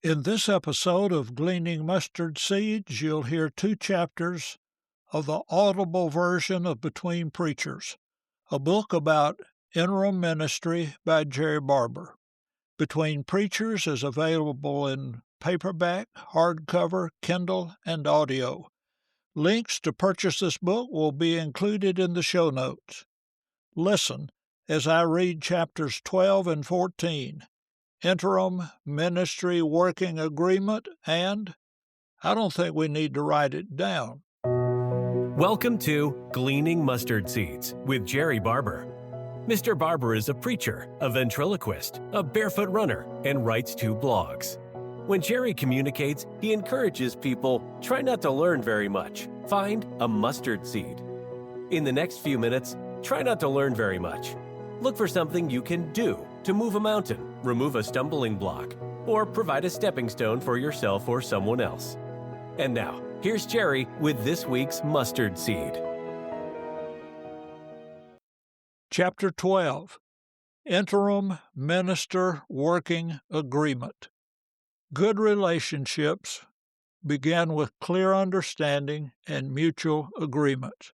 In this episode of Gleaning Mustard Seeds, you'll hear two chapters of the audible version of Between Preachers, a book about interim ministry by Jerrie Barber. Between Preachers is available in paperback, hardcover, Kindle, and audio. Links to purchase this book will be included in the show notes. Listen as I read chapters 12 and 14. Interim Ministry Working Agreement, and I don't think we need to write it down. Welcome to Gleaning Mustard Seeds with Jerrie Barber. Mr. Barber is a preacher, a ventriloquist, a barefoot runner, and writes 2 blogs. When Jerrie communicates, he encourages people, try not to learn very much. Find a mustard seed. In the next few minutes, try not to learn very much. Look for something you can do to move a mountain, remove a stumbling block, or provide a stepping stone for yourself or someone else. And now, here's Jerrie with this week's mustard seed. Chapter 12, Interim Minister Working Agreement. Good relationships begin with clear understanding and mutual agreement.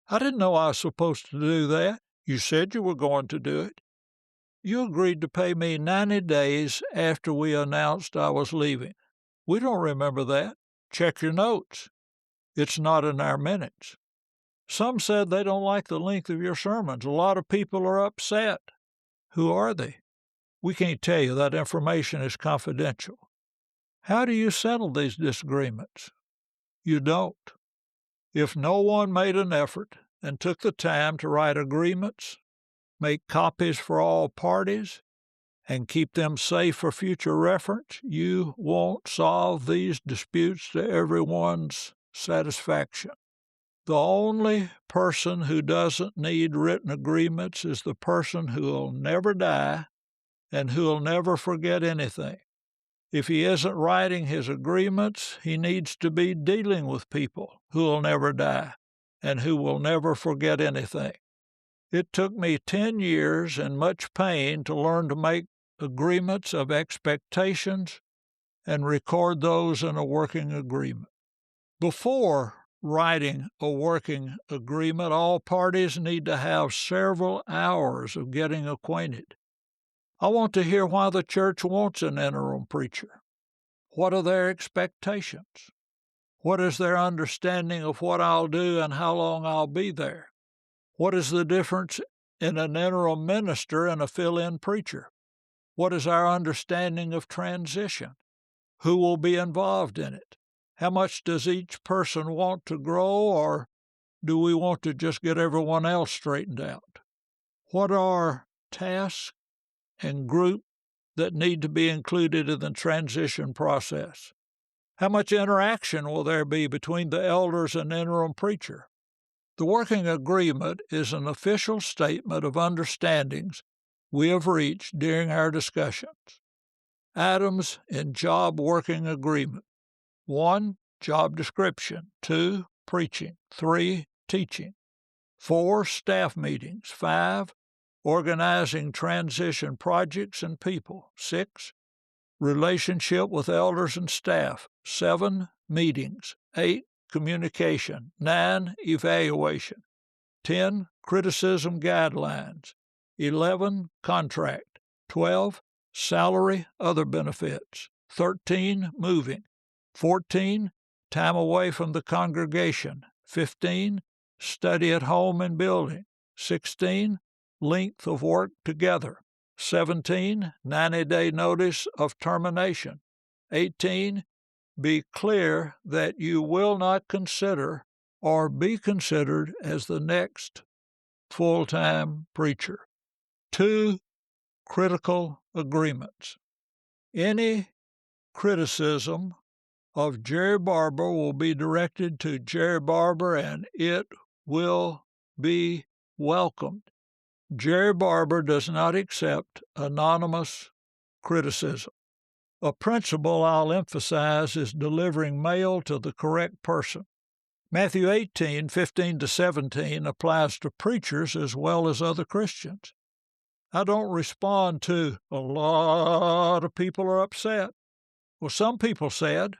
I didn't know I was supposed to do that. You said you were going to do it. You agreed to pay me 90 days after we announced I was leaving. We don't remember that. Check your notes. It's not in our minutes. Some said they don't like the length of your sermons. A lot of people are upset. Who are they? We can't tell you. That information is confidential. How do you settle these disagreements? You don't. If no one made an effort and took the time to write agreements, make copies for all parties, and keep them safe for future reference, you won't solve these disputes to everyone's satisfaction. The only person who doesn't need written agreements is the person who'll never die and who'll never forget anything. If he isn't writing his agreements, he needs to be dealing with people who'll never die and who will never forget anything. It took me 10 years and much pain to learn to make agreements of expectations and record those in a working agreement. Before writing a working agreement, all parties need to have several hours of getting acquainted. I want to hear why the church wants an interim preacher. What are their expectations? What is their understanding of what I'll do and how long I'll be there? What is the difference in an interim minister and a fill-in preacher? What is our understanding of transition? Who will be involved in it? How much does each person want to grow, or do we want to just get everyone else straightened out? What are tasks and groups that need to be included in the transition process? How much interaction will there be between the elders and interim preacher? The working agreement is an official statement of understandings we have reached during our discussions. Items in job working agreement. 1. Job description. 2. Preaching. 3. Teaching. 4. Staff meetings. 5. Organizing transition projects and people. 6. Relationship with elders and staff. 7. Meetings. 8. Communication. 9. Evaluation. 10. Criticism guidelines. 11. Contract. 12. Salary, other benefits. 13. Moving. 14. Time away from the congregation. 15. Study at home and building. 16. Length of work together. 17. 90-day notice of termination. 18. Be clear that you will not consider or be considered as the next full-time preacher. 2. Critical agreements. Any criticism of Jerrie Barber will be directed to Jerrie Barber, and it will be welcomed. Jerrie Barber does not accept anonymous criticism. A principle I'll emphasize is delivering mail to the correct person. Matthew 18:15-17 applies to preachers as well as other Christians. I don't respond to "a lot of people are upset," Well, some people said,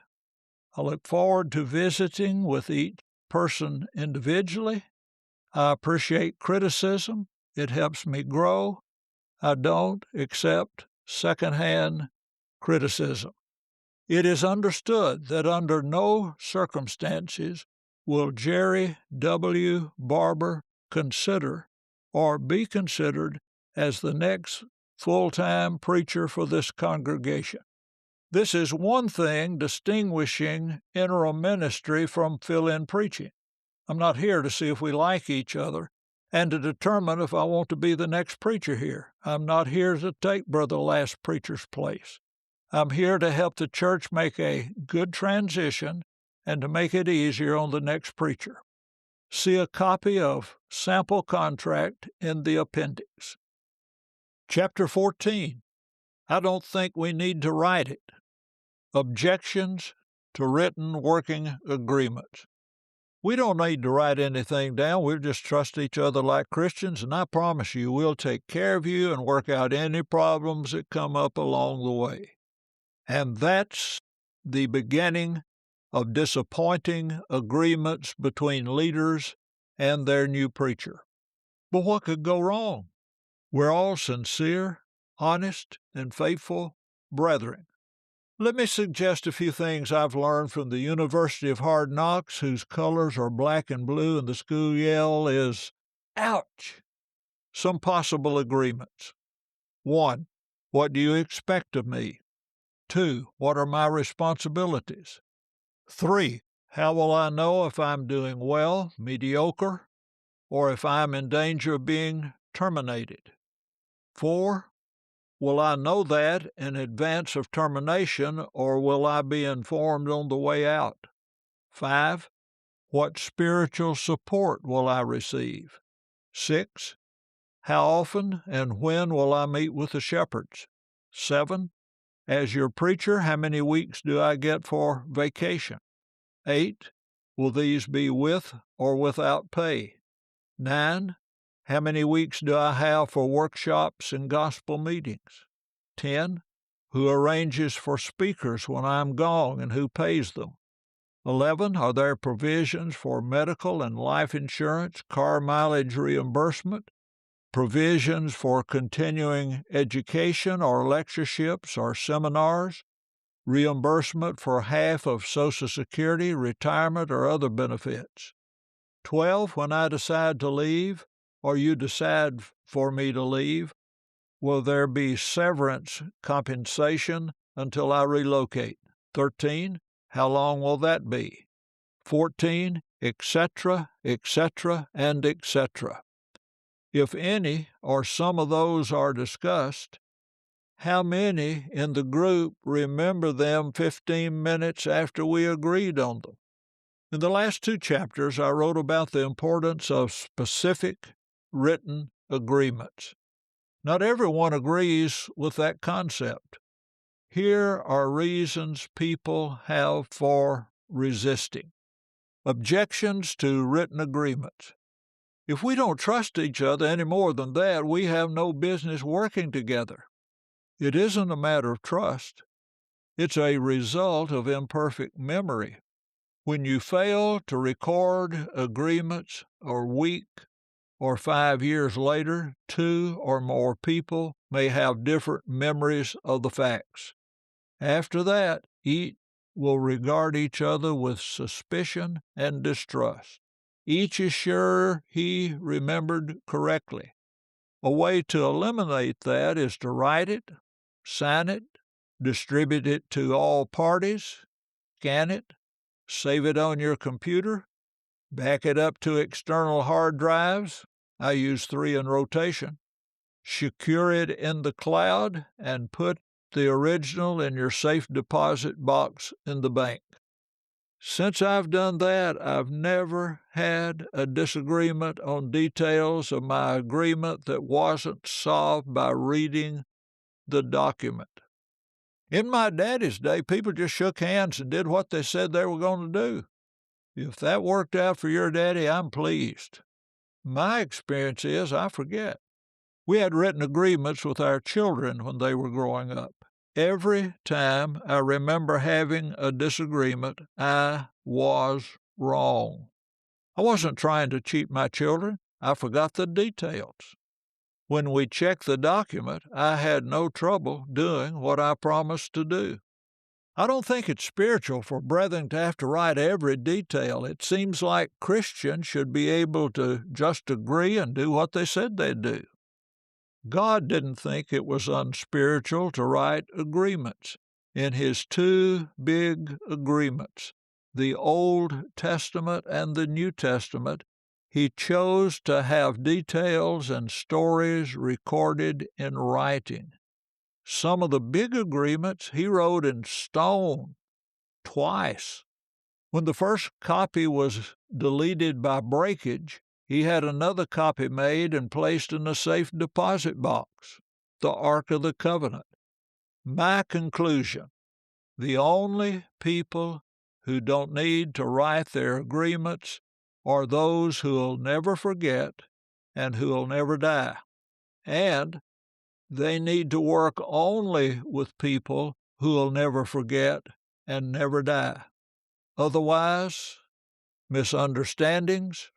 I look forward to visiting with each person individually. I appreciate criticism. It helps me grow. I don't accept secondhand criticism. It is understood that under no circumstances will Jerrie W. Barber consider or be considered as the next full-time preacher for this congregation. This is one thing distinguishing interim ministry from fill-in preaching. I'm not here to see if we like each other and to determine if I want to be the next preacher here. I'm not here to take Brother Last Preacher's place. I'm here to help the church make a good transition and to make it easier on the next preacher. See a copy of Sample Contract in the appendix. Chapter 14. I don't think we need to write it. Objections to written working agreements. We don't need to write anything down. We'll just trust each other like Christians, and I promise you we'll take care of you and work out any problems that come up along the way. And that's the beginning of disappointing agreements between leaders and their new preacher. But what could go wrong? We're all sincere, honest, and faithful brethren. Let me suggest a few things I've learned from the University of Hard Knocks, whose colors are black and blue, and the school yell is, ouch! Some possible agreements. 1. What do you expect of me? 2. What are my responsibilities? 3. How will I know if I'm doing well, mediocre, or if I'm in danger of being terminated? 4. Will I know that in advance of termination, or will I be informed on the way out? 5. What spiritual support will I receive? 6. How often and when will I meet with the shepherds? 7. As your preacher, how many weeks do I get for vacation? 8. Will these be with or without pay? 9. How many weeks do I have for workshops and gospel meetings? 10. Who arranges for speakers when I'm gone and who pays them? 11. Are there provisions for medical and life insurance, car mileage reimbursement, provisions for continuing education or lectureships or seminars, reimbursement for half of Social Security, retirement, or other benefits? 12. When I decide to leave, or you decide for me to leave, will there be severance compensation until I relocate? 13. How long will that be? 14. Etc., etc., and etc. If any or some of those are discussed, how many in the group remember them 15 minutes after we agreed on them? In the last 2 chapters, I wrote about the importance of specific written agreements. Not everyone agrees with that concept. Here are reasons people have for resisting. Objections to written agreements. If we don't trust each other any more than that, we have no business working together. It isn't a matter of trust. It's a result of imperfect memory. When you fail to record agreements a week or 5 years later, 2 or more people may have different memories of the facts. After that, each will regard each other with suspicion and distrust. Each is sure he remembered correctly. A way to eliminate that is to write it, sign it, distribute it to all parties, scan it, save it on your computer, back it up to external hard drives. I use 3 in rotation. Secure it in the cloud and put the original in your safe deposit box in the bank. Since I've done that, I've never had a disagreement on details of my agreement that wasn't solved by reading the document. In my daddy's day, people just shook hands and did what they said they were going to do. If that worked out for your daddy, I'm pleased. My experience is I forget. We had written agreements with our children when they were growing up. Every time I remember having a disagreement, I was wrong. I wasn't trying to cheat my children. I forgot the details. When we checked the document, I had no trouble doing what I promised to do. I don't think it's spiritual for brethren to have to write every detail. It seems like Christians should be able to just agree and do what they said they'd do. God didn't think it was unspiritual to write agreements. In his two big agreements, the Old Testament and the New Testament, he chose to have details and stories recorded in writing. Some of the big agreements he wrote in stone twice. When the first copy was deleted by breakage, he had another copy made and placed in a safe deposit box, the Ark of the Covenant. My conclusion: the only people who don't need to write their agreements are those who'll never forget and who'll never die. And they need to work only with people who'll never forget and never die. Otherwise, misunderstandings,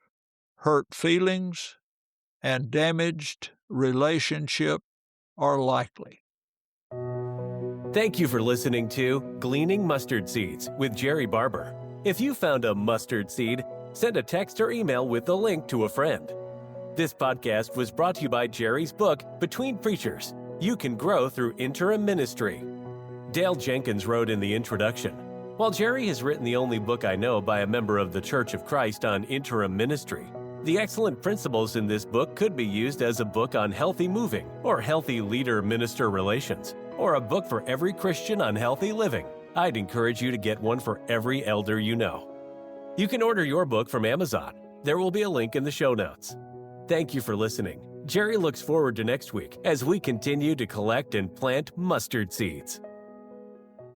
hurt feelings, and damaged relationship are likely. Thank you for listening to Gleaning Mustard Seeds with Jerrie Barber. If you found a mustard seed, send a text or email with the link to a friend. This podcast was brought to you by Jerrie's book, Between Preachers, You Can Grow Through Interim Ministry. Dale Jenkins wrote in the introduction, "While Jerrie has written the only book I know by a member of the Church of Christ on interim ministry, the excellent principles in this book could be used as a book on healthy moving or healthy leader-minister relations, or a book for every Christian on healthy living. I'd encourage you to get one for every elder you know." You can order your book from Amazon. There will be a link in the show notes. Thank you for listening. Jerrie looks forward to next week as we continue to collect and plant mustard seeds.